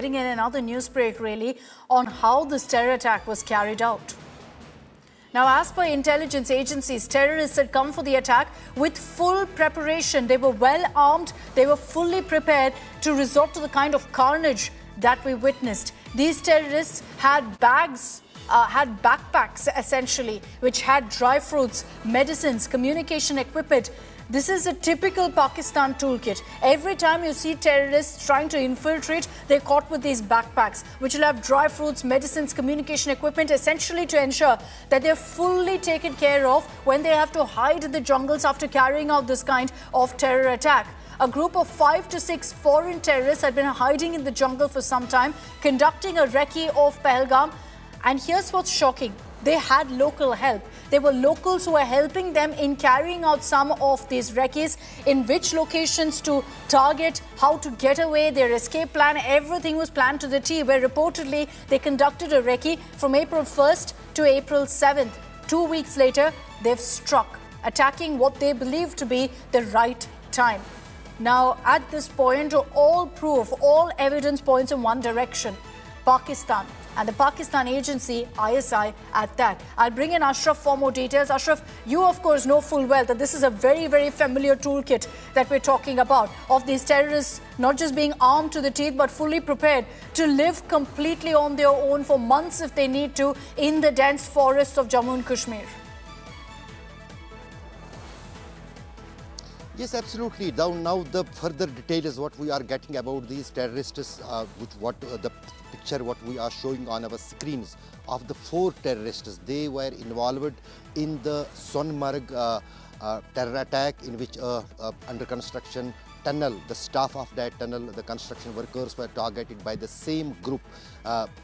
In another news break really on how this terror attack was carried out. Now, as per intelligence agencies, terrorists had come for the attack with full preparation. They were well armed. They were fully prepared to resort to the kind of carnage that we witnessed. These terrorists had bags, had backpacks essentially, which had dry fruits, medicines, communication equipment. This is a typical Pakistan toolkit. Every time you see terrorists trying to infiltrate, they're caught with these backpacks, which will have dry fruits, medicines, communication equipment, essentially to ensure that they're fully taken care of when they have to hide in the jungles after carrying out this kind of terror attack. A group of 5 to 6 foreign terrorists had been hiding in the jungle for some time, conducting a recce of Pahalgam. And here's what's shocking. They had local help. There were locals who were helping them in carrying out some of these recces, in which locations to target, how to get away, their escape plan. Everything was planned to the T, where reportedly they conducted a recce from April 1st to April 7th. 2 weeks later, they've struck, attacking what they believe to be the right time. Now, at this point, all proof, all evidence points in one direction: Pakistan. And the Pakistan agency, ISI, at that. I'll bring in Ashraf for more details. Ashraf, you of course know full well that this is a very, very familiar toolkit that we're talking about, of these terrorists not just being armed to the teeth but fully prepared to live completely on their own for months if they need to in the dense forests of Jammu and Kashmir. Yes, absolutely. Now the further detail is what we are getting about these terrorists, the picture what we are showing on our screens of the 4 terrorists. They were involved in the Sonmarg terror attack, in which under construction tunnel, the staff of that tunnel, the construction workers were targeted by the same group,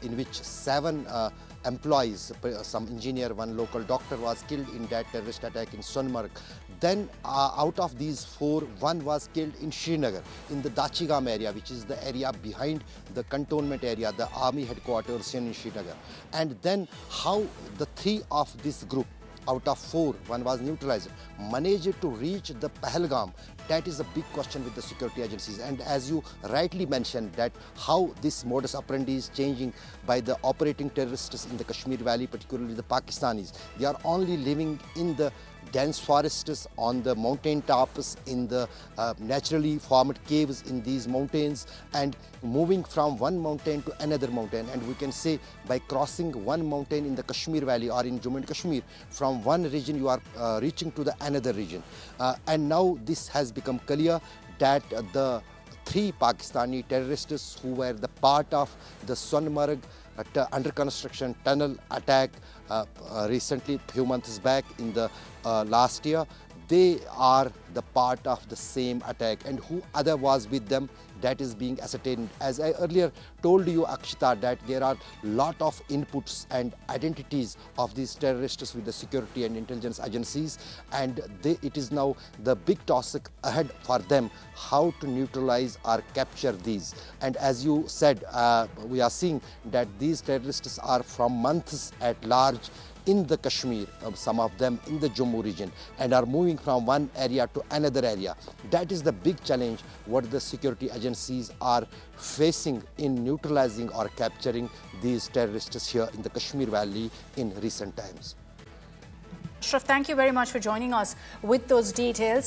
in which 7 employees, some engineer, 1 local doctor was killed in that terrorist attack in Sonmarg. Then out of these 4, 1 was killed in Srinagar, in the Dachigam area, which is the area behind the cantonment area, the army headquarters in Srinagar. And then how the 3 of this group, out of 4, 1 was neutralized, managed to reach the Pahalgam. That is a big question with the security agencies. And as you rightly mentioned, that how this modus operandi is changing by the operating terrorists in the Kashmir Valley, particularly the Pakistanis. They are only living in the dense forests, on the mountain tops, in the naturally formed caves in these mountains, and moving from one mountain to another mountain. And we can say by crossing one mountain in the Kashmir Valley or in Jammu and Kashmir, from one region you are reaching to the another region. And now this has become clear that the 3 Pakistani terrorists who were the part of the Sonmarg under construction tunnel attack recently, few months back in the last year, they are the part of the same attack. And who other was with them, that is being ascertained. As I earlier told you, Akshita, that there are lot of inputs and identities of these terrorists with the security and intelligence agencies, and it is now the big task ahead for them, how to neutralize or capture these. And as you said, we are seeing that these terrorists are from months at large in the Kashmir, some of them in the Jammu region, and are moving from one area to another area. That is the big challenge what the security agencies are facing in neutralizing or capturing these terrorists here in the Kashmir Valley in recent times. Ashraf, thank you very much for joining us with those details.